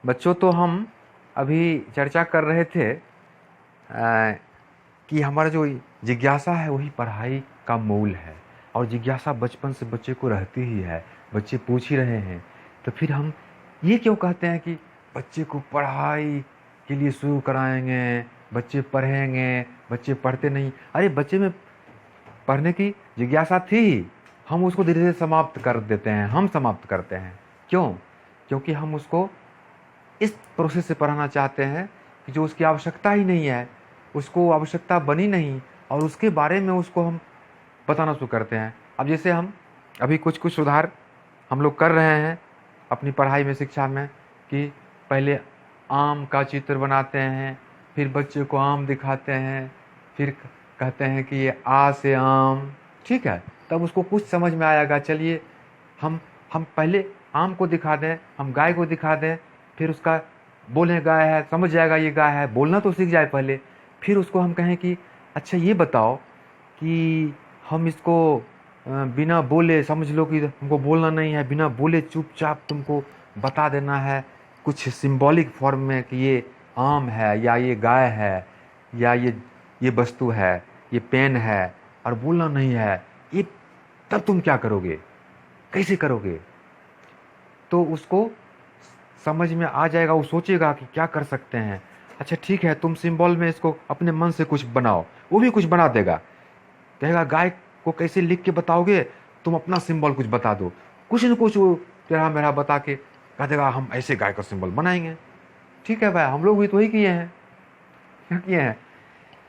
बच्चों, तो हम अभी चर्चा कर रहे थे कि हमारा जो जिज्ञासा है वही पढ़ाई का मूल है, और जिज्ञासा बचपन से बच्चे को रहती ही है। बच्चे पूछ ही रहे हैं, तो फिर हम ये क्यों कहते हैं कि बच्चे को पढ़ाई के लिए शुरू कराएंगे, बच्चे पढ़ेंगे, बच्चे पढ़ते नहीं। अरे बच्चे में पढ़ने की जिज्ञासा थी ही, हम उसको धीरे धीरे समाप्त कर देते हैं, हम समाप्त करते हैं। क्यों? क्योंकि हम उसको इस प्रोसेस से पढ़ाना चाहते हैं कि जो उसकी आवश्यकता ही नहीं है, उसको आवश्यकता बनी नहीं, और उसके बारे में उसको हम बताना शुरू करते हैं। अब जैसे हम अभी कुछ कुछ सुधार हम लोग कर रहे हैं अपनी पढ़ाई में, शिक्षा में, कि पहले आम का चित्र बनाते हैं, फिर बच्चे को आम दिखाते हैं, फिर कहते हैं कि ये आ से आम, ठीक है, तब उसको कुछ समझ में आएगा। चलिए हम पहले आम को दिखा दें, हम गाय को दिखा दें, फिर उसका बोलें गाय है, समझ जाएगा ये गाय है, बोलना तो सीख जाए पहले। फिर उसको हम कहें कि अच्छा ये बताओ कि हम इसको बिना बोले, समझ लो कि हमको बोलना नहीं है, बिना बोले चुपचाप तुमको बता देना है कुछ सिंबॉलिक फॉर्म में कि ये आम है, या ये गाय है, या ये वस्तु है, ये पेन है, और बोलना नहीं है ये। तब तुम क्या करोगे, कैसे करोगे? तो उसको समझ में आ जाएगा, वो सोचेगा कि क्या कर सकते हैं। अच्छा ठीक है, तुम सिंबल में इसको अपने मन से कुछ बनाओ, वो भी कुछ बना देगा। कहेगा गाय को कैसे लिख के बताओगे, तुम अपना सिंबल कुछ बता दो, कुछ न कुछ वो तेरा मेरा बता के कह देगा हम ऐसे गाय का सिंबल बनाएंगे। ठीक है भाई, हम लोग भी तो वही किए हैं, क्या किए हैं।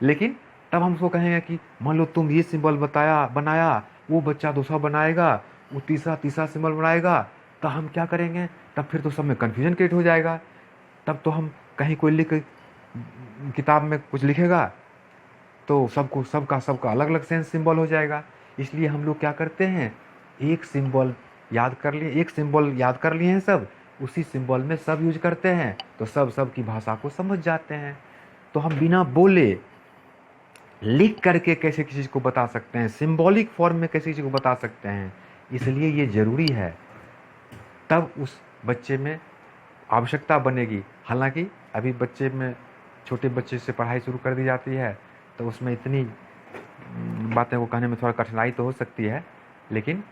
लेकिन तब हम उसको कहेंगे कि मान लो तुम ये सिंबल बनाया, वो बच्चा दूसरा बनाएगा, वो तीसरा तीसरा सिंबल बनाएगा, तो हम क्या करेंगे? तब फिर तो सब में कन्फ्यूजन क्रिएट हो जाएगा। तब तो हम कहीं कोई लिख किताब में कुछ लिखेगा तो सबका अलग अलग सेंस सिंबल हो जाएगा। इसलिए हम लोग क्या करते हैं, एक सिंबल याद कर लिए, एक सिंबल याद कर लिए हैं सब, उसी सिंबल में सब यूज करते हैं, तो सब की भाषा को समझ जाते हैं। तो हम बिना बोले लिख करके कैसे किसी चीज़ को बता सकते हैं, सिंबॉलिक फॉर्म में कैसे किसी को बता सकते हैं। इसलिए ये ज़रूरी है, तब उस बच्चे में आवश्यकता बनेगी। हालांकि अभी बच्चे में, छोटे बच्चे से पढ़ाई शुरू कर दी जाती है, तो उसमें इतनी बातें को कहने में थोड़ा कठिनाई तो हो सकती है, लेकिन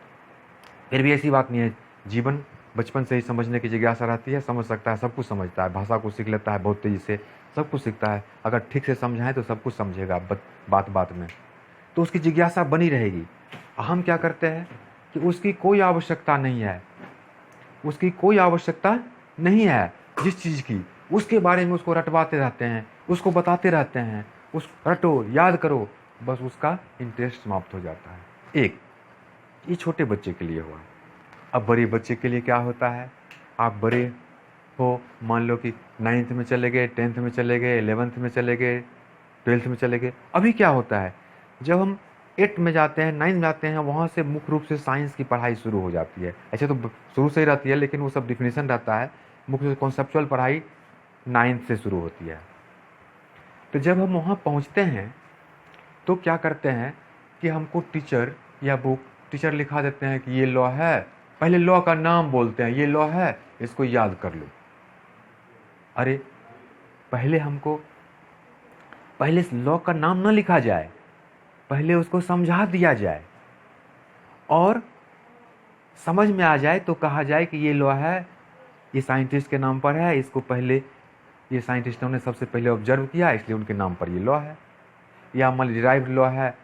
फिर भी ऐसी बात नहीं है। जीवन बचपन से ही समझने की जिज्ञासा रहती है, समझ सकता है, सब कुछ समझता है, भाषा को सीख लेता है बहुत तेज़ी से, सब कुछ सीखता है। अगर ठीक से समझाएं तो सब कुछ समझेगा बात बात में, तो उसकी जिज्ञासा बनी रहेगी। हम क्या करते हैं कि उसकी कोई आवश्यकता नहीं है, उसकी कोई आवश्यकता नहीं है जिस चीज़ की, उसके बारे में उसको रटवाते रहते हैं, उसको बताते रहते हैं, उस रटो याद करो, बस उसका इंटरेस्ट समाप्त हो जाता है। एक ये छोटे बच्चे के लिए हुआ। अब बड़े बच्चे के लिए क्या होता है? आप बड़े हो, मान लो कि 9th में चले गए, 10th में चले गए, 11th में चले गए, 12th में चले गए। अभी क्या होता है, जब हम 8 में जाते हैं, 9 में जाते हैं, वहाँ से मुख्य रूप से साइंस की पढ़ाई शुरू हो जाती है। ऐसे तो शुरू से ही रहती है, लेकिन वो सब डिफिनीशन रहता है। मुख्य कॉन्सेप्चुअल पढ़ाई 9th से शुरू होती है। तो जब हम वहाँ पहुँचते हैं तो क्या करते हैं कि हमको टीचर या बुक टीचर लिखा देते हैं कि ये लॉ है, पहले लॉ का नाम बोलते हैं, ये लॉ है, इसको याद कर लो। अरे पहले लॉ का नाम ना लिखा जाए, पहले उसको समझा दिया जाए, और समझ में आ जाए तो कहा जाए कि ये लॉ है, ये साइंटिस्ट के नाम पर है, इसको पहले ये साइंटिस्टों ने सबसे पहले ऑब्जर्व किया, इसलिए उनके नाम पर ये लॉ है। या मान लीजिए डिराइव्ड लॉ है,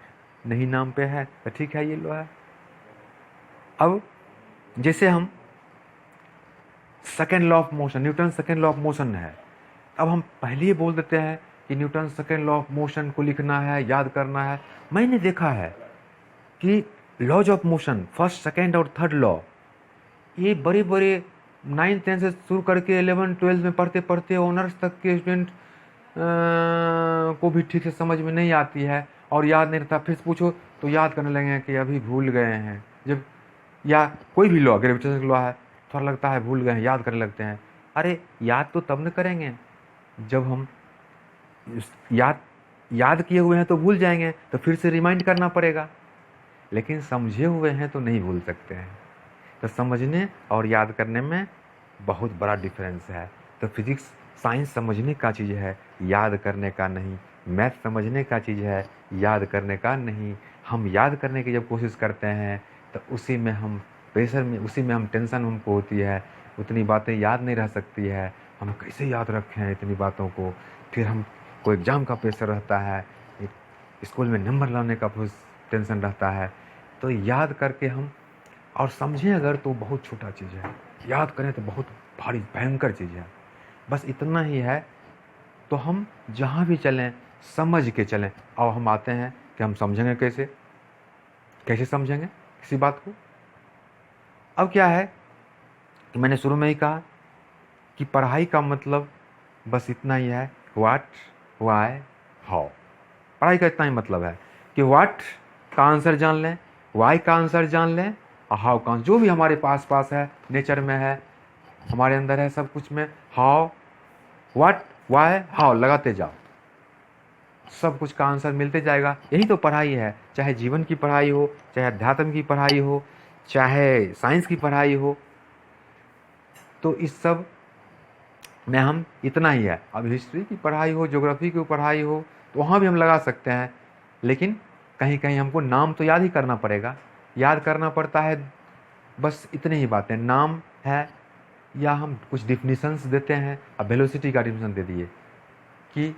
नहीं नाम पे है, तो ठीक है, ये लॉ है। अब जैसे हम second law of motion, Newton second law of motion है, अब हम पहले ही बोल देते हैं कि Newton second law of motion को लिखना है, याद करना है। मैंने देखा है कि laws of motion, first second और थर्ड लॉ, ये बड़े बड़े 9th 10th से शुरू करके 11th 12th में पढ़ते पढ़ते ऑनर्स तक के स्टूडेंट को भी ठीक से समझ में नहीं आती है और याद नहीं रहता। फिर पूछो तो याद करने लगे कि अभी भूल गए हैं। जब या कोई भी लॉ, ग्रेविटेशन लॉ है, थोड़ा लगता है भूल गए हैं, याद करने लगते हैं। अरे याद तो तब न करेंगे जब हम याद किए हुए हैं तो भूल जाएंगे, तो फिर से रिमाइंड करना पड़ेगा। लेकिन समझे हुए हैं तो नहीं भूल सकते हैं। तो समझने और याद करने में बहुत बड़ा डिफरेंस है। तो फिजिक्स साइंस समझने का चीज़ है, याद करने का नहीं। मैथ समझने का चीज़ है, याद करने का नहीं। हम याद करने की जब कोशिश करते हैं तो उसी में हम प्रेशर में, उसी में हम टेंशन हमको होती है, उतनी बातें याद नहीं रह सकती है। हम कैसे याद रखें इतनी बातों को। फिर हम को एग्ज़ाम का प्रेशर रहता है, स्कूल में नंबर लाने का टेंशन रहता है। तो याद करके हम और समझें अगर तो बहुत छोटा चीज़ है, याद करें तो बहुत भारी भयंकर चीज़ है। बस इतना ही है। तो हम जहाँ भी चलें समझ के चलें। और हम आते हैं कि हम समझेंगे कैसे, कैसे समझेंगे किसी बात को। अब क्या है कि मैंने शुरू में ही कहा कि पढ़ाई का मतलब बस इतना ही है, व्हाट, व्हाई, हाउ। पढ़ाई का इतना ही मतलब है कि व्हाट का आंसर जान लें, व्हाई का आंसर जान लें, और हाउ का, जो भी हमारे पास है, नेचर में है, हमारे अंदर है, सब कुछ में हाउ, व्हाट, व्हाई, हाउ लगाते जाओ, सब कुछ का आंसर मिलते जाएगा। यही तो पढ़ाई है, चाहे जीवन की पढ़ाई हो, चाहे अध्यात्म की पढ़ाई हो, चाहे साइंस की पढ़ाई हो। तो इस सब में हम इतना ही है। अब हिस्ट्री की पढ़ाई हो, ज्योग्राफी की पढ़ाई हो, तो वहाँ भी हम लगा सकते हैं, लेकिन कहीं कहीं हमको नाम तो याद ही करना पड़ेगा। याद करना पड़ता है, बस इतनी ही बातें, नाम है, या हम कुछ डिफिनीशंस देते हैं। अब वेलोसिटी का डिफिनीशन दे दिए कि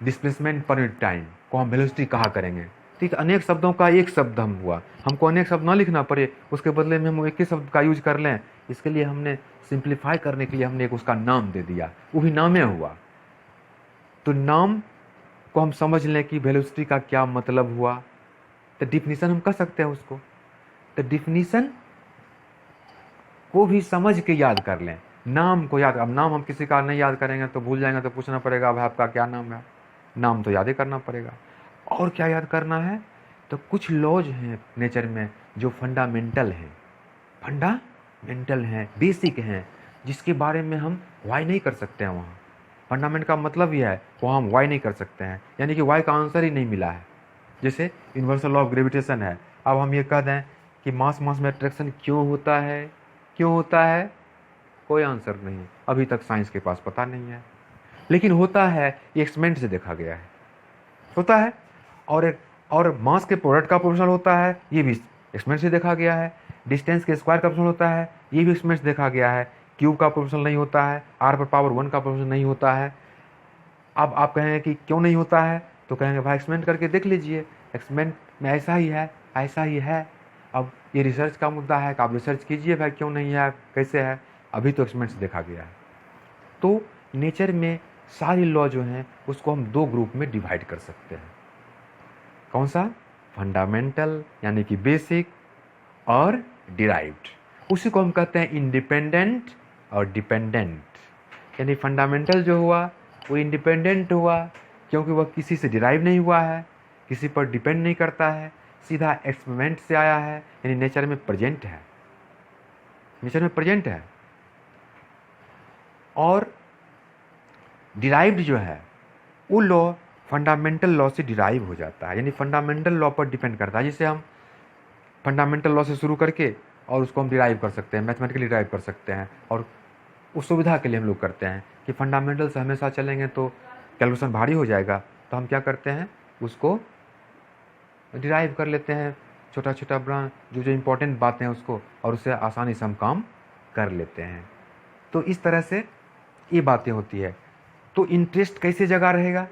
डिस्प्लेसमेंट पर टाइम को हम वेलोसिटी कहा करेंगे। ठीक, अनेक शब्दों का एक शब्द हम हुआ, हमको अनेक शब्द ना लिखना पड़े, उसके बदले में हम एक ही शब्द का यूज कर लें। इसके लिए हमने सिंप्लीफाई करने के लिए हमने एक उसका नाम दे दिया, वो भी नामे हुआ। तो नाम को हम समझ लें कि वेलोसिटी का क्या मतलब हुआ, तो डिफिनीशन हम कर सकते हैं उसको। तो डिफिनीशन को भी समझ के याद कर लें, नाम को याद। अब नाम हम किसी का नहीं याद करेंगे तो भूल जाएंगे, तो पूछना पड़ेगा भाई आपका क्या नाम है। नाम तो याद ही करना पड़ेगा। और क्या याद करना है, तो कुछ लॉज हैं नेचर में जो फंडामेंटल हैं, फंडामेंटल हैं, बेसिक हैं, जिसके बारे में हम वाई नहीं कर सकते हैं। वहाँ फंडामेंट का मतलब यह है, वहाँ हम वाई नहीं कर सकते हैं, यानी कि वाई का आंसर ही नहीं मिला है। जैसे यूनिवर्सल लॉ ऑफ ग्रेविटेशन है, अब हम ये कह दें कि मास मास में अट्रैक्शन क्यों होता है, क्यों होता है, कोई आंसर नहीं, अभी तक साइंस के पास पता नहीं है। लेकिन होता है, ये एक्सपेरिमेंट से देखा गया है, होता है। और मास के प्रोडक्ट का प्रोपोर्शनल होता है, ये भी एक्सपेरिमेंट से देखा गया है। डिस्टेंस के स्क्वायर का प्रोपोर्शनल होता है, ये भी एक्सपेरिमेंट से देखा गया है। क्यूब का प्रोपोर्शनल नहीं होता है, आर पर पावर 1 का प्रोपोर्शनल नहीं होता है। अब आप कहेंगे कि क्यों नहीं होता है, तो कहेंगे भाई एक्सपेरिमेंट करके देख लीजिए, एक्सपेरिमेंट में ऐसा ही है, ऐसा ही है। अब ये रिसर्च का मुद्दा है कि आप रिसर्च कीजिए भाई क्यों नहीं है, कैसे है, अभी तो एक्सपेरिमेंट से देखा गया है। तो नेचर में सारी लॉ जो हैं उसको हम दो ग्रुप में डिवाइड कर सकते हैं। कौन सा, फंडामेंटल यानी कि बेसिक, और डिराइव्ड। उसी को हम कहते हैं इंडिपेंडेंट और डिपेंडेंट। यानी फंडामेंटल जो हुआ वो इंडिपेंडेंट हुआ क्योंकि वह किसी से डिराइव नहीं हुआ है, किसी पर डिपेंड नहीं करता है, सीधा एक्सपेरिमेंट से आया है, यानी नेचर में प्रेजेंट है, नेचर में प्रेजेंट है। और डिराइव्ड जो है वो लॉ फंडामेंटल लॉ से डिराइव हो जाता है, यानी फंडामेंटल लॉ पर डिपेंड करता है। जिसे हम फंडामेंटल लॉ से शुरू करके और उसको हम डिराइव कर सकते हैं, मैथमेटिकली डिराइव कर सकते हैं। और उस सुविधा के लिए हम लोग करते हैं कि फंडामेंटल से हमेशा चलेंगे तो कैलकुलेशन भारी हो जाएगा, तो हम क्या करते हैं, उसको डिराइव कर लेते हैं, छोटा छोटा ब्रांच जो जो इम्पोर्टेंट बातें हैं उसको, और उससे आसानी से हम काम कर लेते हैं। तो इस तरह से ये बातें होती है। तो इंटरेस्ट कैसे जगा रहेगा,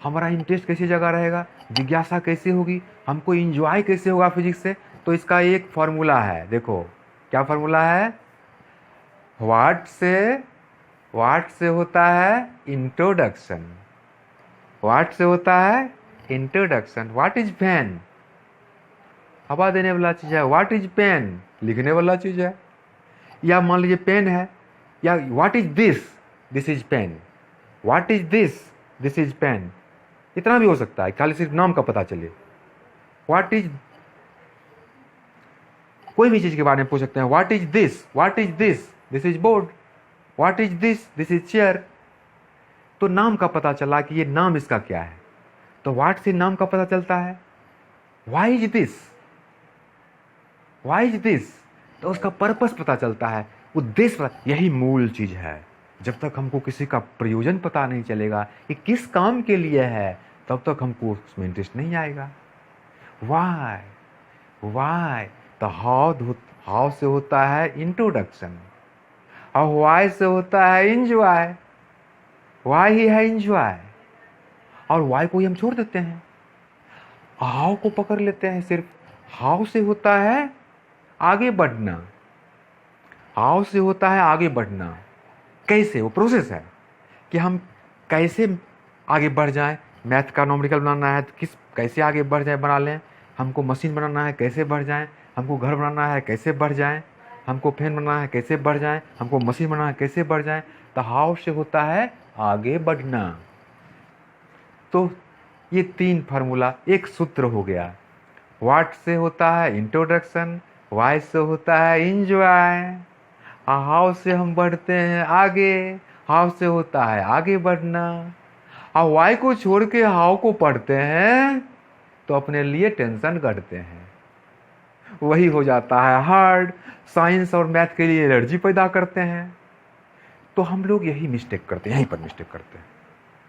हमारा इंटरेस्ट कैसे जगा रहेगा, जिज्ञासा कैसे होगी, हमको इंजॉय कैसे होगा फिजिक्स से। तो इसका एक फॉर्मूला है, देखो क्या फॉर्मूला है, व्हाट से होता है इंट्रोडक्शन, व्हाट से होता है इंट्रोडक्शन। व्हाट इज पेन, हवा देने वाला चीज है, व्हाट इज पेन, लिखने वाला चीज है। या मान लीजिए पेन है, या what is this, this is pen, what is this, this is pen. इतना भी हो सकता है, खाली सिर्फ नाम का पता चले। व्हाट इज, कोई भी चीज के बारे में पूछ सकते हैं, what is this, what is this, this is board, what is this, this is chair. तो नाम का पता चला कि ये नाम इसका क्या है। तो व्हाट से नाम का पता चलता है, why is this, why is this, तो उसका पर्पस पता चलता है, उद्देश्य, यही मूल चीज है, जब तक हमको किसी का प्रयोजन पता नहीं चलेगा कि किस काम के लिए है, तब तक हमको उसमें इंटरेस्ट नहीं आएगा। वाई तो हाउ से होता है इंट्रोडक्शन, और वाई से होता है इंजॉय। वाई ही है इंजॉय, और वाई को ही हम छोड़ देते हैं, हाउ को पकड़ लेते हैं सिर्फ। हाउ से होता है आगे बढ़ना, हाउ से होता है आगे बढ़ना। कैसे, वो प्रोसेस है कि हम कैसे आगे बढ़ जाएं। मैथ का न्यूमेरिकल बनाना है तो कैसे आगे बढ़ जाए, बना लें। हमको मशीन बनाना है, कैसे बढ़ जाएं। हमको घर बनाना है, कैसे बढ़ जाएं। हमको फैन बनाना है, कैसे बढ़ जाएं। हमको मशीन बनाना है, कैसे बढ़ जाएं। तो हाउ से होता है आगे बढ़ना। तो ये 3 फार्मूला, एक सूत्र हो गया। व्हाट से होता है इंट्रोडक्शन, वाई से होता है इंजॉय, हाउ से हम बढ़ते हैं आगे। हाउ से होता है आगे बढ़ना, और वाई को छोड़ के हाउ को पढ़ते हैं तो अपने लिए टेंशन करते हैं, वही हो जाता है हार्ड। साइंस और मैथ के लिए एलर्जी पैदा करते हैं। तो हम लोग यही मिस्टेक करते हैं, यहीं पर मिस्टेक करते हैं।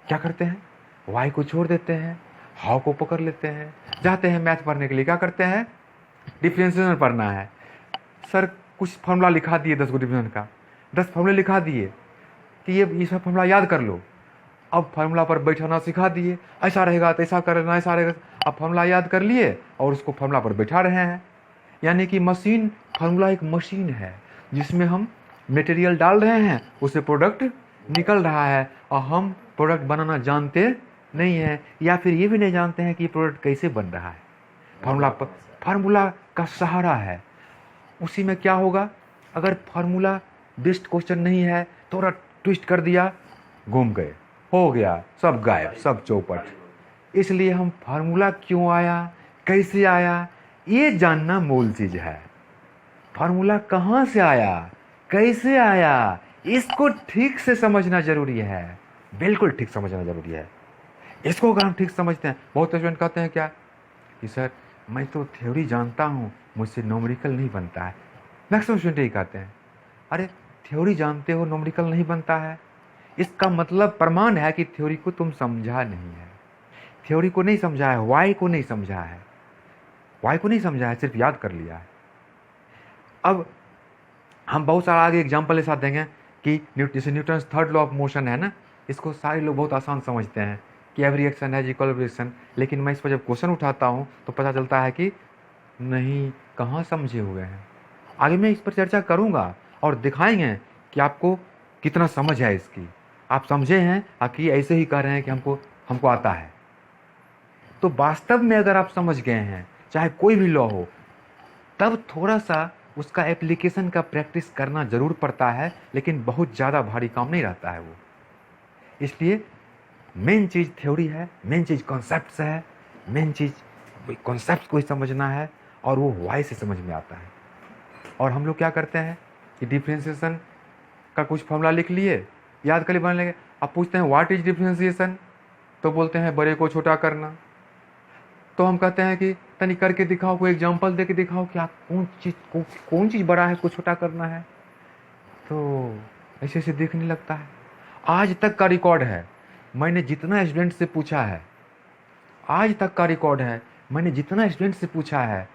क्या करते हैं, वाई को छोड़ देते हैं, हाउ को पकड़ लेते हैं, जाते हैं मैथ पढ़ने के लिए। क्या करते हैं, डिफरेंशिएशन पढ़ना है। सर कुछ फॉर्मूला लिखा दिए 10 को डिफरेंशिएशन का, 10 फॉर्मूले लिखा दिए कि ये सब फॉर्मूला याद कर लो। अब फार्मूला पर बैठाना सिखा दिए, ऐसा रहेगा तो ऐसा करना, ऐसा रहेगा। अब फार्मूला याद कर लिए और उसको फार्मूला पर बैठा रहे हैं। यानी कि मशीन, फार्मूला एक मशीन है जिसमें हम मटेरियल डाल रहे हैं, उससे प्रोडक्ट निकल रहा है, और हम प्रोडक्ट बनाना जानते नहीं हैं, या फिर ये भी नहीं जानते हैं कि प्रोडक्ट कैसे बन रहा है। फार्मूला का सहारा है। उसी में क्या होगा, अगर फार्मूला बेस्ड क्वेश्चन नहीं है, थोड़ा ट्विस्ट कर दिया, घूम गए, हो गया, सब गायब, सब चौपट। इसलिए हम फार्मूला क्यों आया, कैसे आया, ये जानना मूल चीज है। फार्मूला कहाँ से आया, कैसे आया, इसको ठीक से समझना जरूरी है, बिल्कुल ठीक समझना जरूरी है। इसको अगर हम ठीक समझते हैं, बहुत स्टूडेंट कहते हैं क्या कि सर मैं तो थ्योरी जानता हूँ, मुझसे न्यूमेरिकल नहीं बनता है। मैक्सिमम स्टूडेंट यही कहते हैं, अरे थ्योरी जानते हो, न्यूमेरिकल नहीं बनता है, इसका मतलब प्रमाण है कि थ्योरी को तुम समझा नहीं है। थ्योरी को नहीं समझा है, वाई को नहीं समझा है, वाई को नहीं समझा है, सिर्फ याद कर लिया है। अब हम बहुत सारा आगे एग्जाम्पल ऐसा देंगे कि जैसे Newton third law of motion है ना, इसको सारे लोग बहुत आसान समझते हैं कि every action has equal reaction. लेकिन मैं इस पर जब क्वेश्चन उठाता हूँ तो पता चलता है कि नहीं, कहाँ समझे हुए हैं। आगे मैं इस पर चर्चा करूँगा और दिखाएंगे कि आपको कितना समझ है इसकी, आप समझे हैं कि ऐसे ही कह रहे हैं कि हमको आता है। तो वास्तव में अगर आप समझ गए हैं, चाहे कोई भी लॉ हो, तब थोड़ा सा उसका एप्लीकेशन का प्रैक्टिस करना जरूर पड़ता है, लेकिन बहुत ज़्यादा भारी काम नहीं रहता है वो। इसलिए मेन चीज़ थ्योरी है, मेन चीज़ कॉन्सेप्ट्स है, मेन चीज़ कॉन्सेप्ट को ही समझना है, और वो वाई से समझ में आता है। और हम लोग क्या करते हैं कि डिफ्रेंशिएशन का कुछ फॉर्मूला लिख लिए, याद कर लिए, बना लेंगे। अब पूछते हैं व्हाट इज डिफ्रेंशिएशन, तो बोलते हैं बड़े को छोटा करना। तो हम कहते हैं कि तनी करके दिखाओ, कोई एग्जांपल दे के दिखाओ कि आप कौन चीज़ बड़ा है, को छोटा करना है। तो ऐसे ऐसे देखने लगता है। आज तक का रिकॉर्ड है, मैंने जितना स्टूडेंट से पूछा है, आज तक का रिकॉर्ड है, मैंने जितना स्टूडेंट से पूछा है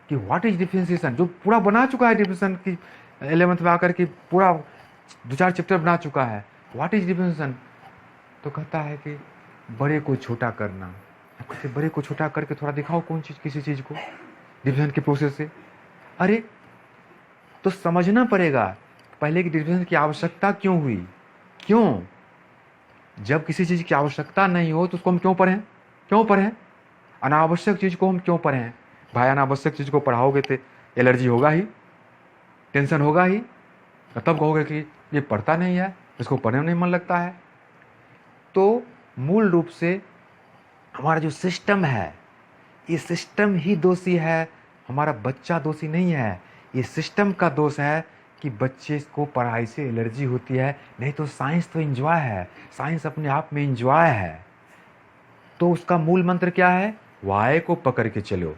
कि व्हाट इज डिफरेंशिएशन, जो पूरा बना चुका है डिफरेंशिएशन की 11th में आकर के पूरा 2-4 चैप्टर बना चुका है, व्हाट इज डिफरेंशिएशन, तो कहता है कि बड़े को छोटा करना। कहते बड़े को छोटा करके थोड़ा दिखाओ कौन चीज़, किसी चीज़ को डिफरेंशिएशन के प्रोसेस से। अरे तो समझना पड़ेगा पहले कि डिफरेंशिएशन की आवश्यकता क्यों हुई। क्यों, जब किसी चीज़ की आवश्यकता नहीं हो तो उसको हम क्यों पढ़ें, अनावश्यक चीज़ को हम क्यों पढ़ें। भाई अनावश्यक चीज़ को पढ़ाओगे तो एलर्जी होगा ही, टेंशन होगा ही, तब कहोगे कि ये पढ़ता नहीं है, इसको पढ़ने में नहीं मन लगता है। तो मूल रूप से हमारा जो सिस्टम है, ये सिस्टम ही दोषी है, हमारा बच्चा दोषी नहीं है। ये सिस्टम का दोष है कि बच्चे को पढ़ाई से एलर्जी होती है। नहीं तो साइंस तो एंजॉय है, साइंस अपने आप में एंजॉय है। तो उसका मूल मंत्र क्या है, वाई को पकड़ के चलो।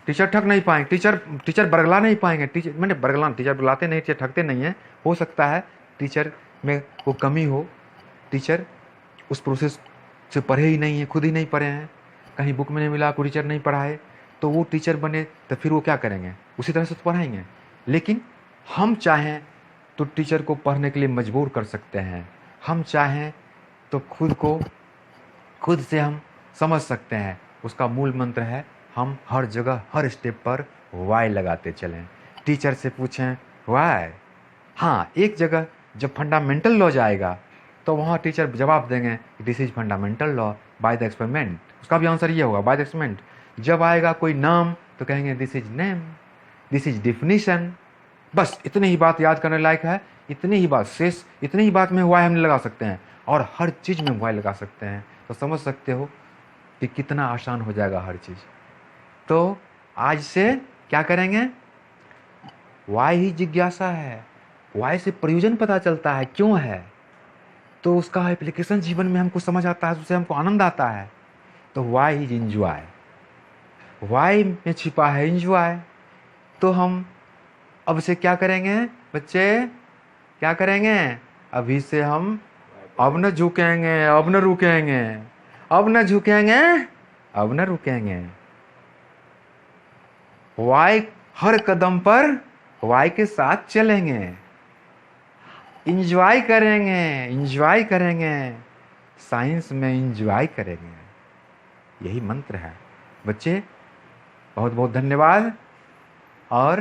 टीचर ठग नहीं पाएंगे, टीचर बरगला नहीं पाएंगे। टीचर बरगलाते नहीं, टीचर ठगते नहीं है। हो सकता है टीचर में वो कमी हो, टीचर उस प्रोसेस से पढ़े ही नहीं है, खुद ही नहीं पढ़े हैं, कहीं बुक में नहीं मिला, कोई टीचर नहीं पढ़ाए, तो वो टीचर बने तो फिर वो क्या करेंगे, उसी तरह से तो पढ़ाएंगे। लेकिन हम चाहें तो टीचर को पढ़ने के लिए मजबूर कर सकते हैं, हम चाहें तो खुद से हम समझ सकते हैं। उसका मूल मंत्र है, हम हर जगह हर स्टेप पर वाई लगाते चलें। टीचर से पूछें वाई, हाँ एक जगह जब फंडामेंटल लॉ जाएगा तो वहाँ टीचर जवाब देंगे this is fundamental law by the experiment, उसका भी आंसर ये होगा बाय द एक्सपेरिमेंट। जब आएगा कोई नाम तो कहेंगे this is name, this is definition. बस इतनी ही बात याद करने लायक है, इतनी ही बात शेष, इतनी ही बात में वाई हम लगा सकते हैं और हर चीज़ में वाई लगा सकते हैं। तो समझ सकते हो कि कितना आसान हो जाएगा हर चीज़। तो आज से क्या करेंगे, वाई ही जिज्ञासा है, वाई से प्रयोजन पता चलता है क्यों है, तो उसका एप्लीकेशन जीवन में हमको समझ आता है, उससे हमको आनंद आता है। तो वाई इज इंजॉय, वाई में छिपा है इंजॉय। तो हम अब से क्या करेंगे बच्चे, क्या करेंगे, अभी से हम अब न झुकेंगे, अब न रुकेंगे, अब न झुकेंगे, अब न रुकेंगे। वाई हर कदम पर वाई के साथ चलेंगे, इंजॉय करेंगे, इंजॉय करेंगे, साइंस में इंजॉय करेंगे। यही मंत्र है बच्चे। बहुत बहुत धन्यवाद। और